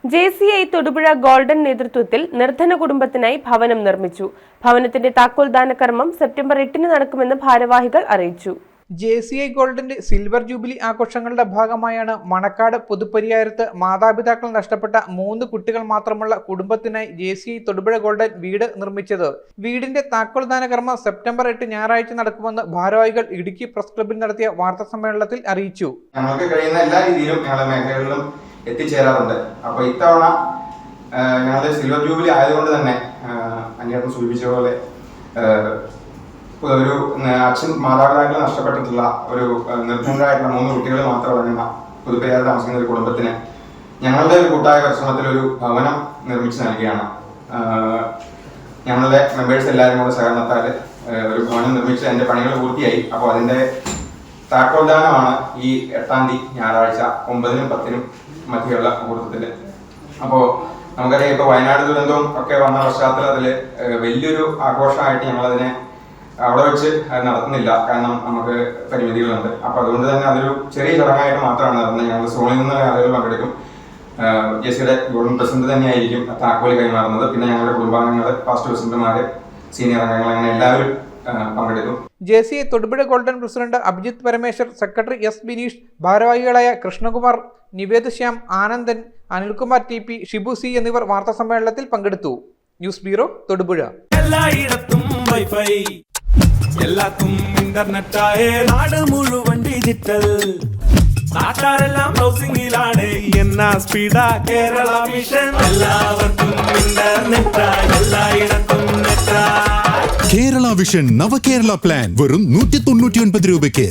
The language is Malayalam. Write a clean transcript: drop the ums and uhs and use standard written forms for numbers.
JCI തൊടുപുഴ ഗോൾഡൻ നേതൃത്വത്തിൽ നിർധന കുടുംബത്തിനായി ഭവനം നിർമ്മിച്ചു. ഭവനത്തിന്റെ താക്കോൽദാന കർമ്മം സെപ്റ്റംബർ 8-ന് നടക്കുമെന്ന് ഭാരവാഹികൾ അറിയിച്ചു. JCI ഗോൾഡിന്റെ സിൽവർ ജൂബിലി ആഘോഷങ്ങളുടെ ഭാഗമായാണ് മണക്കാട് പുതുപ്പരിയാരത്ത് മാതാപിതാക്കൾ നഷ്ടപ്പെട്ട 3 കുട്ടികൾ മാത്രമുള്ള കുടുംബത്തിനായി JCI തൊടുപുഴ ഗോൾഡൻ വീട് നിർമ്മിച്ചത്. വീടിന്റെ താക്കോൽദാന കർമ്മം സെപ്റ്റംബർ 8 ഞായറാഴ്ച നടക്കുമെന്ന് ഭാരവാഹികൾ ഇടുക്കി പ്രസ് ക്ലബ്ബിൽ നടത്തിയ വാർത്താ സമ്മേളനത്തിൽ അറിയിച്ചു. ഞങ്ങൾക്ക് കഴിയുന്ന എല്ലാ രീതിയിലും ഞങ്ങളുടെ മേഖലകളിലും എത്തിച്ചേരാറുണ്ട്. അപ്പോൾ ഇത്തവണ ഞങ്ങളുടെ സിൽവർ ജൂബിലി ആയതുകൊണ്ട് തന്നെ അന്വേഷണം സൂചിപ്പിച്ച പോലെ ഒരു അച്ഛൻ മാതാപിതാക്കളെ നഷ്ടപ്പെട്ടിട്ടുള്ള ഒരു നിർധനരായിട്ടുള്ള 3 കുട്ടികൾ മാത്രമല്ല പുതുപ്പരിയാർ താമസിക്കുന്ന ഒരു കുടുംബത്തിന് ഞങ്ങളുടെ ഒരു കൂട്ടായ പരിശ്രമത്തിൽ ഒരു ഭവനം നിർമ്മിച്ചു നൽകുകയാണ്. ഞങ്ങളുടെ മെമ്പേഴ്സ് എല്ലാവരും കൂടെ സഹകരണത്താൽ ഒരു ഭവനം നിർമ്മിച്ച് അതിൻ്റെ പണികൾ പൂർത്തിയായി. അപ്പോൾ അതിൻ്റെ താക്കോൽദാനമാണ് ഈ 8-ാം തീയതി ഞായറാഴ്ച 9-നും 10-നും മധ്യയുള്ള മുഹൂർത്തത്തിൽ. അപ്പോൾ നമുക്കറിയാം, ഇപ്പോൾ വയനാട് ദുരന്തവും ഒക്കെ വന്ന പശ്ചാത്തലത്തിൽ വലിയൊരു ആഘോഷമായിട്ട് ഞങ്ങളതിനെ അവിടെ വെച്ച് നടത്തുന്നില്ല. കാരണം നമുക്ക് പരിമിതികളുണ്ട്. അപ്പോൾ അതുകൊണ്ട് തന്നെ അതൊരു ചെറിയ ചടങ്ങായിട്ട് മാത്രമാണ് നടത്തുന്നത്. ഞങ്ങൾ സോണിൽ നിന്ന് ആളുകൾ പങ്കെടുക്കും. JCIയുടെ ഗോൾഡൻ പ്രസിഡന്റ് തന്നെയായിരിക്കും താക്കോൽ കൈമാറുന്നത്. പിന്നെ ഞങ്ങളുടെ കുടുംബാംഗങ്ങൾ, പാസ്റ്റ് പ്രസിഡന്റുമാർ, സീനിയർ അംഗങ്ങൾ, അങ്ങനെ എല്ലാവരും പങ്കെടുക്കും. JCI Thodupuzha golden president Abhijith Parameshwar, secretary S Bineesh, ഭാരവാഹികളായ കൃഷ്ണകുമാർ, നിവേദ് ശ്യാം, ആനന്ദൻ, അനിൽകുമാർ TP, ഷിബു C എന്നിവർ വാർത്താ സമ്മേളനത്തിൽ പങ്കെടുത്തു. News bureau Thodupuzha. എല്ലായിടത്തും വൈഫൈ, എല്ലാത്തും ഇന്റർനെറ്റായേ, നാട് മുഴുവൻ ഡിജിറ്റൽ, നാട്ടാരെല്ലാം ബ്രൗസിംഗിലാണ്. എന്നാ സ്പീഡാ കേരള മിഷൻ, എല്ലാവർക്കും ഇന്റർനെറ്റാ, എല്ലായിടത്തും നെറ്റാ. കേരള വിഷൻ നവകേരള പ്ലാൻ വെറും 199 രൂപയ്ക്ക്.